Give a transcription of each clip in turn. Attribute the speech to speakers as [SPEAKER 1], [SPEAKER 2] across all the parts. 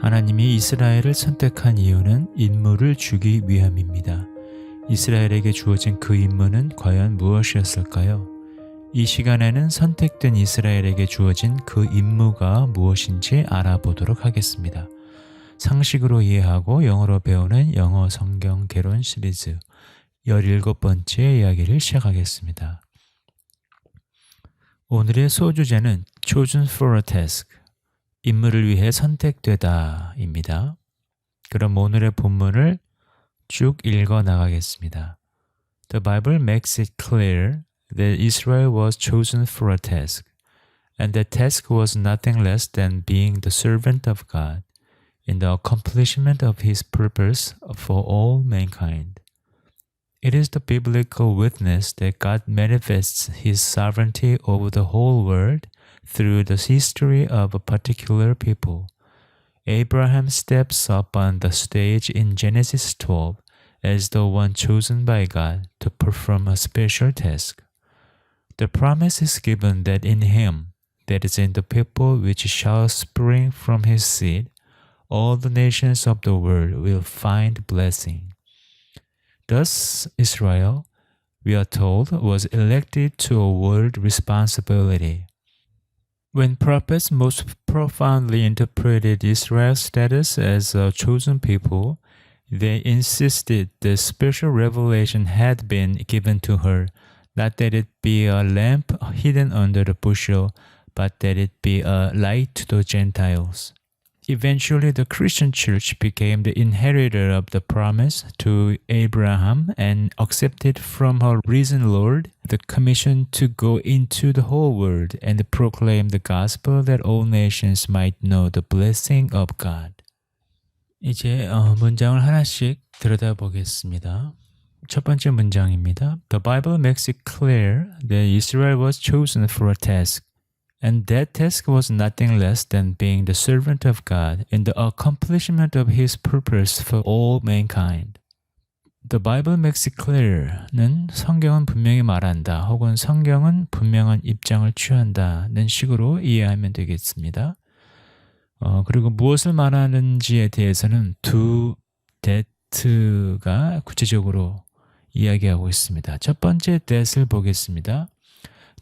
[SPEAKER 1] 하나님이 이스라엘을 선택한 이유는 임무를 주기 위함입니다. 이스라엘에게 주어진 그 임무는 과연 무엇이었을까요? 이 시간에는 선택된 이스라엘에게 주어진 그 임무가 무엇인지 알아보도록 하겠습니다. 상식으로 이해하고 영어로 배우는 영어 성경 개론 시리즈 17번째 이야기를 시작하겠습니다. 오늘의 소주제는 Chosen for a Task, 임무를 위해 선택되다 입니다. 그럼 오늘의 본문을 쭉 읽어 나가겠습니다. The Bible makes it clear that Israel was chosen for a task, and that task was nothing less than being the servant of God in the accomplishment of His purpose for all mankind. It is the biblical witness that God manifests His sovereignty over the whole world through the history of a particular people. Abraham steps up on the stage in Genesis 12 as the one chosen by God to perform a special task. The promise is given that in him, that is in the people which shall spring from his seed, all the nations of the world will find blessing. Thus, Israel, we are told, was elected to a world responsibility. When prophets most profoundly interpreted Israel's status as a chosen people, they insisted that special revelation had been given to her, not that it be a lamp hidden under the bushel, but that it be a light to the Gentiles. Eventually, the Christian church became the inheritor of the promise to Abraham and accepted from her risen Lord the commission to go into the whole world and proclaim the gospel that all nations might know the blessing of God. 이제 문장을 하나씩 들여다보겠습니다. 첫 번째 문장입니다. The Bible makes it clear that Israel was chosen for a task, and that task was nothing less than being the servant of God in the accomplishment of His purpose for all mankind. The Bible makes it clear는 성경은 분명히 말한다 혹은 성경은 분명한 입장을 취한다는 식으로 이해하면 되겠습니다. 그리고 무엇을 말하는지에 대해서는 do, that가 구체적으로 이야기하고 있습니다. 첫 번째 that을 보겠습니다.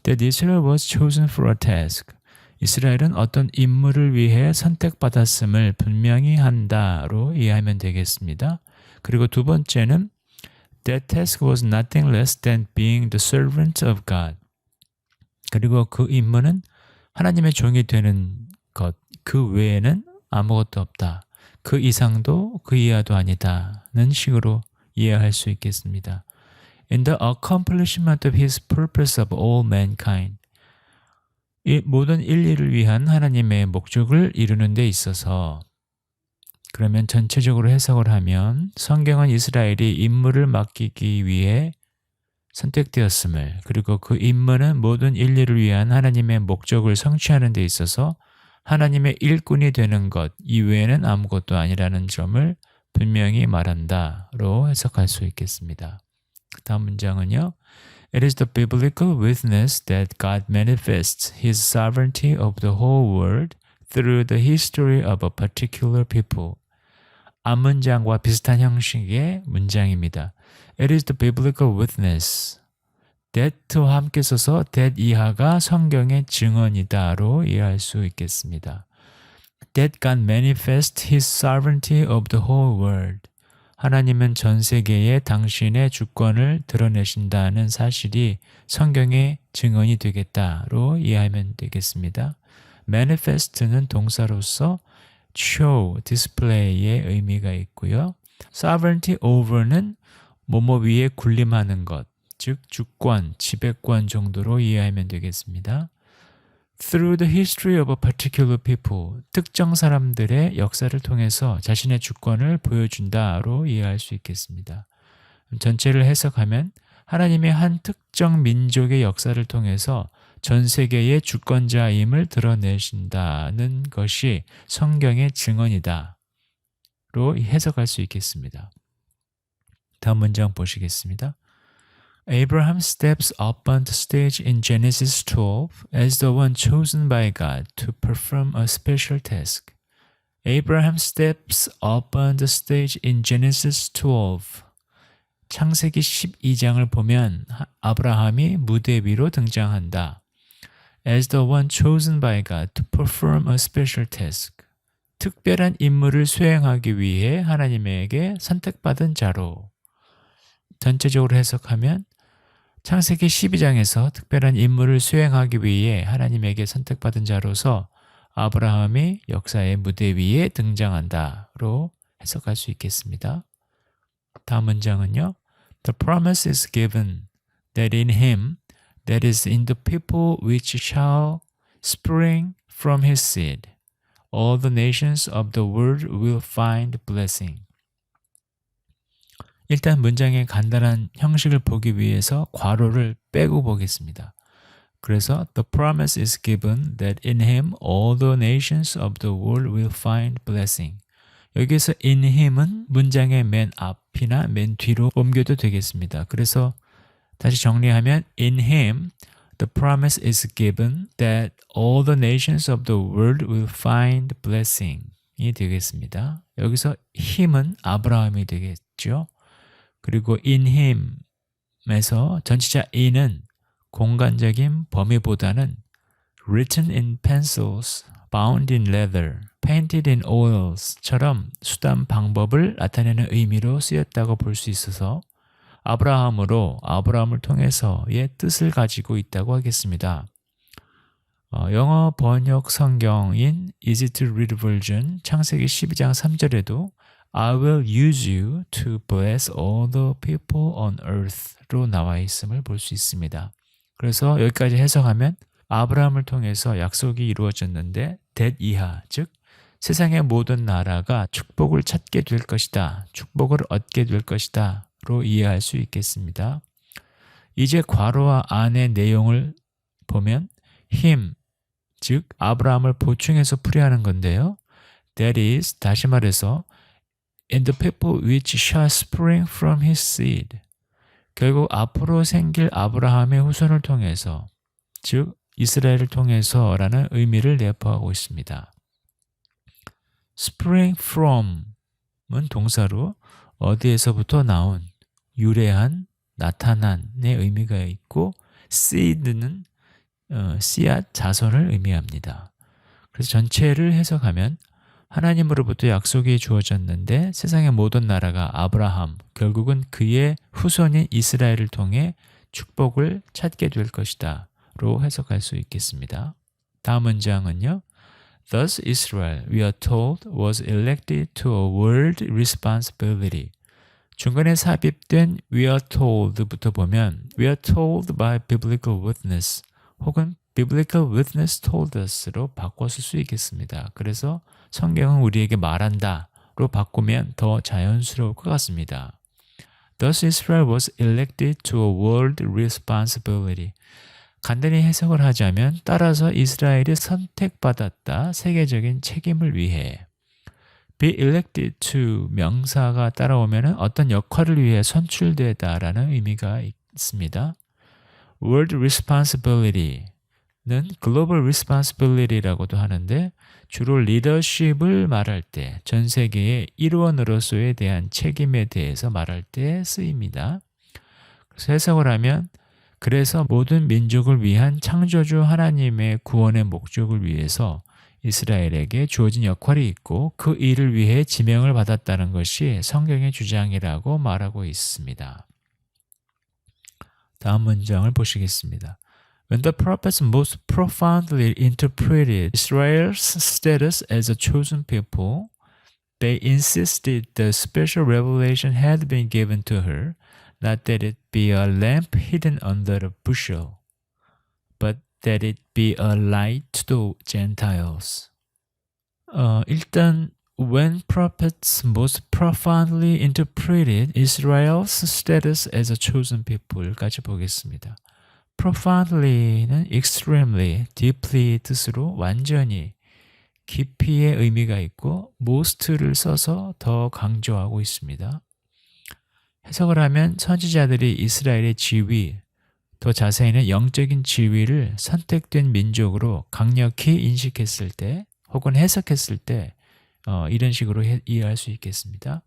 [SPEAKER 1] That Israel was chosen for a task. 이스라엘은 어떤 임무를 위해 선택받았음을 분명히 한다로 이해하면 되겠습니다. 그리고 두 번째는 That task was nothing less than being the servant of God. 그리고 그 임무는 하나님의 종이 되는 것, 그 외에는 아무것도 없다. 그 이상도 그 이하도 아니다는 식으로 이해할 수 있겠습니다. In the accomplishment of His purpose of all mankind. 이 모든 인류를 위한 하나님의 목적을 이루는 데 있어서 그러면 전체적으로 해석을 하면 성경은 이스라엘이 임무를 맡기기 위해 선택되었음을 그리고 그 임무는 모든 인류를 위한 하나님의 목적을 성취하는 데 있어서 하나님의 일꾼이 되는 것 이외에는 아무것도 아니라는 점을 분명히 말한다로 해석할 수 있겠습니다. 다음 문장은요. It is the biblical witness that God manifests His sovereignty over the whole world through the history of a particular people. 앞문장과 비슷한 형식의 문장입니다. It is the biblical witness. that와 함께 써서 that 이하가 성경의 증언이다로 이해할 수 있겠습니다. That God manifests His sovereignty over the whole world. 하나님은 전 세계에 당신의 주권을 드러내신다는 사실이 성경의 증언이 되겠다로 이해하면 되겠습니다. manifest는 동사로서 show, display의 의미가 있고요. sovereignty over는 뭐뭐 위에 군림하는 것, 즉 주권, 지배권 정도로 이해하면 되겠습니다. Through the history of a particular people, 특정 사람들의 역사를 통해서 자신의 주권을 보여준다로 이해할 수 있겠습니다. 전체를 해석하면 하나님의 한 특정 민족의 역사를 통해서 전 세계의 주권자임을 드러내신다는 것이 성경의 증언이다로 해석할 수 있겠습니다. 다음 문장 보시겠습니다. Abraham steps up on the stage in Genesis 12 as the one chosen by God to perform a special task. Abraham steps up on the stage in Genesis 12. 창세기 12장을 보면 아브라함이 무대 위로 등장한다. As the one chosen by God to perform a special task. 특별한 임무를 수행하기 위해 하나님에게 선택받은 자로. 전체적으로 해석하면 창세기 12장에서 특별한 임무를 수행하기 위해 하나님에게 선택받은 자로서 아브라함이 역사의 무대 위에 등장한다로 해석할 수 있겠습니다. 다음 문장은요. The promise is given that in him, that is in the people which shall spring from his seed, all the nations of the world will find blessing. 일단 문장의 간단한 형식을 보기 위해서 괄호를 빼고 보겠습니다. 그래서 The promise is given that in him all the nations of the world will find blessing. 여기서 in him은 문장의 맨 앞이나 맨 뒤로 옮겨도 되겠습니다. 그래서 다시 정리하면 in him the promise is given that all the nations of the world will find blessing이 되겠습니다. 여기서 him은 아브라함이 되겠죠. 그리고 in him에서 전치사 in은 공간적인 범위보다는 written in pencils, bound in leather, painted in oils처럼 수단 방법을 나타내는 의미로 쓰였다고 볼 수 있어서 아브라함을 통해서의 뜻을 가지고 있다고 하겠습니다. 영어 번역 성경인 Easy to Read Version 창세기 12장 3절에도 I will use you to bless all the people on earth로 나와 있음을 볼 수 있습니다. 그래서 여기까지 해석하면 아브라함을 통해서 약속이 이루어졌는데 that 이하, 즉 세상의 모든 나라가 축복을 찾게 될 것이다, 축복을 얻게 될 것이다 로 이해할 수 있겠습니다. 이제 괄호와 안의 내용을 보면 him, 즉 아브라함을 보충해서 풀이하는 건데요. That is, 다시 말해서 in the people which shall spring from his seed. 결국 앞으로 생길 아브라함의 후손을 통해서, 즉 이스라엘을 통해서라는 의미를 내포하고 있습니다. spring from은 동사로 어디에서부터 나온, 유래한, 나타난의 의미가 있고 seed는 씨앗, 자손을 의미합니다. 그래서 전체를 해석하면 하나님으로부터 약속이 주어졌는데 세상의 모든 나라가 아브라함, 결국은 그의 후손인 이스라엘을 통해 축복을 찾게 될 것이다 로 해석할 수 있겠습니다. 다음 문장은요. Thus Israel, we are told, was elected to a world responsibility. 중간에 삽입된 we are told부터 보면 we are told by biblical witness 혹은 biblical witness told us로 바꿔 쓸 수 있겠습니다. 그래서 성경은 우리에게 말한다로 바꾸면 더 자연스러울 것 같습니다. Thus Israel was elected to a world responsibility. 간단히 해석을 하자면 따라서 이스라엘이 선택받았다, 세계적인 책임을 위해. be elected to 명사가 따라오면 어떤 역할을 위해 선출되다라는 의미가 있습니다. world responsibility는 global responsibility라고도 하는데 주로 리더십을 말할 때 전 세계의 일원으로서에 대한 책임에 대해서 말할 때 쓰입니다. 그래서 해석을 하면 그래서 모든 민족을 위한 창조주 하나님의 구원의 목적을 위해서 이스라엘에게 주어진 역할이 있고 그 일을 위해 지명을 받았다는 것이 성경의 주장이라고 말하고 있습니다. 다음 문장을 보시겠습니다. When the prophets most profoundly interpreted Israel's status as a chosen people, they insisted the special revelation had been given to her, not that it be a lamp hidden under a bushel, but that it be a light to the Gentiles. 일단 when prophets most profoundly interpreted Israel's status as a chosen people까지 보겠습니다. profoundly는 extremely, deeply 뜻으로 완전히, 깊이의 의미가 있고 most를 써서 더 강조하고 있습니다. 해석을 하면 선지자들이 이스라엘의 지위, 더 자세히는 영적인 지위를 선택된 민족으로 강력히 인식했을 때 혹은 해석했을 때 이런 식으로 이해할 수 있겠습니다.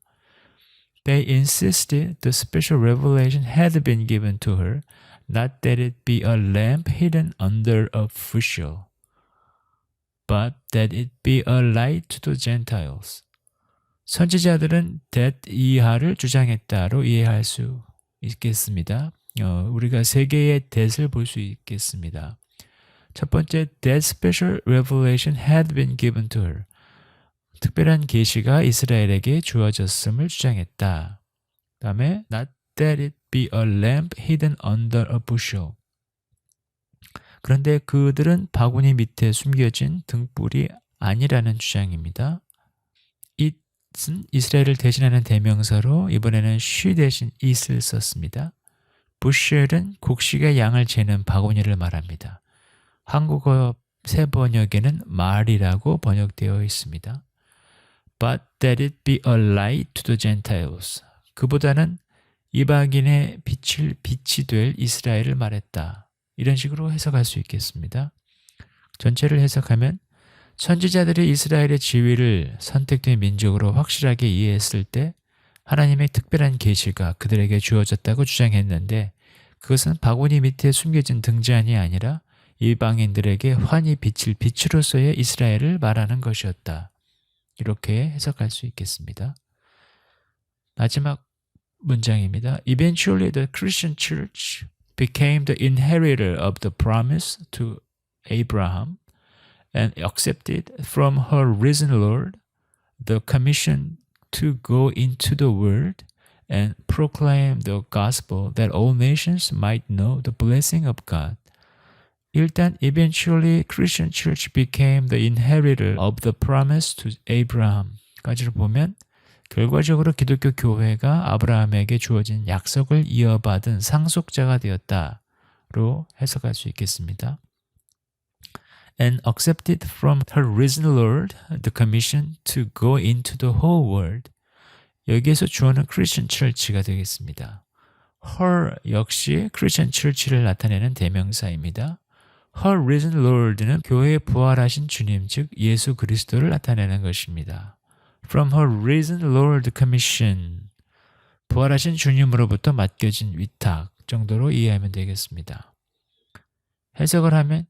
[SPEAKER 1] They insisted the special revelation had been given to her, not that it be a lamp hidden under a bushel, but that it be a light to the Gentiles. 선지자들은 that 이하를 주장했다로 이해할 수 있겠습니다. 우리가 세 개의 that을 볼 수 있겠습니다. 첫 번째, that special revelation had been given to her. 특별한 계시가 이스라엘에게 주어졌음을 주장했다. 그 다음에 not that it be a lamp hidden under a bushel. 그런데 그들은 바구니 밑에 숨겨진 등불이 아니라는 주장입니다. it은 이스라엘을 대신하는 대명사로 이번에는 she 대신 it을 썼습니다. bushel은 곡식의 양을 재는 바구니를 말합니다. 한국어 새 번역에는 말이라고 번역되어 있습니다. But that it be a light to the Gentiles. 그보다는 이방인의 빛이 될 이스라엘을 말했다. 이런 식으로 해석할 수 있겠습니다. 전체를 해석하면 선지자들이 이스라엘의 지위를 선택된 민족으로 확실하게 이해했을 때 하나님의 특별한 계시가 그들에게 주어졌다고 주장했는데 그것은 바구니 밑에 숨겨진 등잔이 아니라 이방인들에게 환히 비칠 빛으로서의 이스라엘을 말하는 것이었다. 이렇게 해석할 수 있겠습니다. 마지막 문장입니다. Eventually the Christian church became the inheritor of the promise to Abraham and accepted from her risen Lord the commission to go into the world and proclaim the gospel that all nations might know the blessing of God. 일단 eventually Christian church became the inheritor of the promise to Abraham까지를 보면 결과적으로 기독교 교회가 아브라함에게 주어진 약속을 이어받은 상속자가 되었다로 해석할 수 있겠습니다. And accepted from her risen Lord the commission to go into the whole world. 여기에서 주어는 Christian church가 되겠습니다. her 역시 Christian church를 나타내는 대명사입니다. Her risen Lord는 교회의 부활하신 주님, 즉 예수 그리스도를 나타내는 것입니다. From her risen Lord commission, 부활하신 주님으로부터 맡겨진 위탁 정도로 이해하면 되겠습니다. 해석을 하면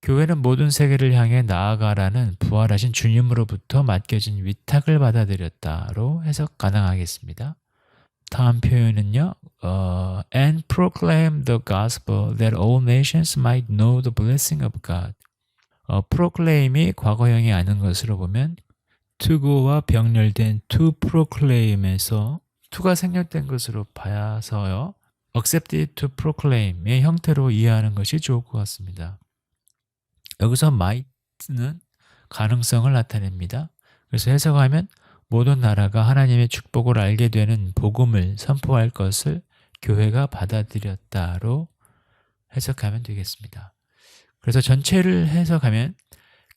[SPEAKER 1] 교회는 모든 세계를 향해 나아가라는 부활하신 주님으로부터 맡겨진 위탁을 받아들였다로 해석 가능하겠습니다. 다음 표현은요. And proclaim the gospel that all nations might know the blessing of God. proclaim이 과거형이 아닌 것으로 보면 to go와 병렬된 to proclaim에서 to가 생략된 것으로 봐서요. accepted to proclaim의 형태로 이해하는 것이 좋을 것 같습니다. 여기서 might는 가능성을 나타냅니다. 그래서 해석하면 모든 나라가 하나님의 축복을 알게 되는 복음을 선포할 것을 교회가 받아들였다로 해석하면 되겠습니다. 그래서 전체를 해석하면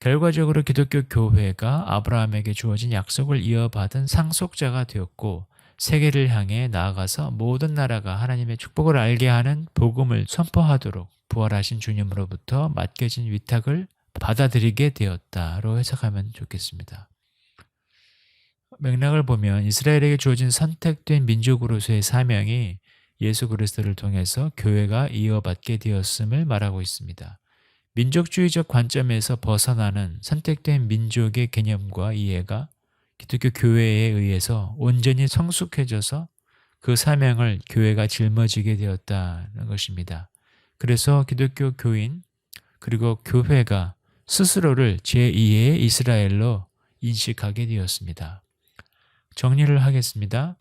[SPEAKER 1] 결과적으로 기독교 교회가 아브라함에게 주어진 약속을 이어받은 상속자가 되었고 세계를 향해 나아가서 모든 나라가 하나님의 축복을 알게 하는 복음을 선포하도록 부활하신 주님으로부터 맡겨진 위탁을 받아들이게 되었다로 해석하면 좋겠습니다. 맥락을 보면 이스라엘에게 주어진 선택된 민족으로서의 사명이 예수 그리스도를 통해서 교회가 이어받게 되었음을 말하고 있습니다. 민족주의적 관점에서 벗어나는 선택된 민족의 개념과 이해가 기독교 교회에 의해서 온전히 성숙해져서 그 사명을 교회가 짊어지게 되었다는 것입니다. 그래서 기독교 교인 그리고 교회가 스스로를 제2의 이스라엘로 인식하게 되었습니다. 정리를 하겠습니다.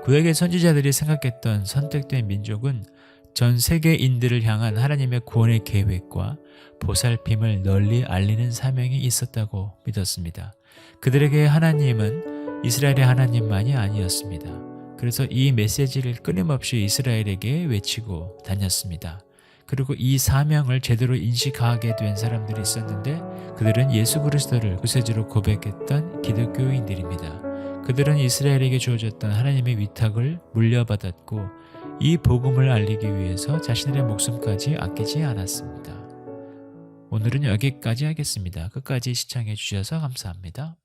[SPEAKER 1] 구약의 선지자들이 생각했던 선택된 민족은 전 세계인들을 향한 하나님의 구원의 계획과 보살핌을 널리 알리는 사명이 있었다고 믿었습니다. 그들에게 하나님은 이스라엘의 하나님만이 아니었습니다. 그래서 이 메시지를 끊임없이 이스라엘에게 외치고 다녔습니다. 그리고 이 사명을 제대로 인식하게 된 사람들이 있었는데 그들은 예수 그리스도를 구세주로 고백했던 기독교인들입니다. 그들은 이스라엘에게 주어졌던 하나님의 위탁을 물려받았고 이 복음을 알리기 위해서 자신들의 목숨까지 아끼지 않았습니다. 오늘은 여기까지 하겠습니다. 끝까지 시청해 주셔서 감사합니다.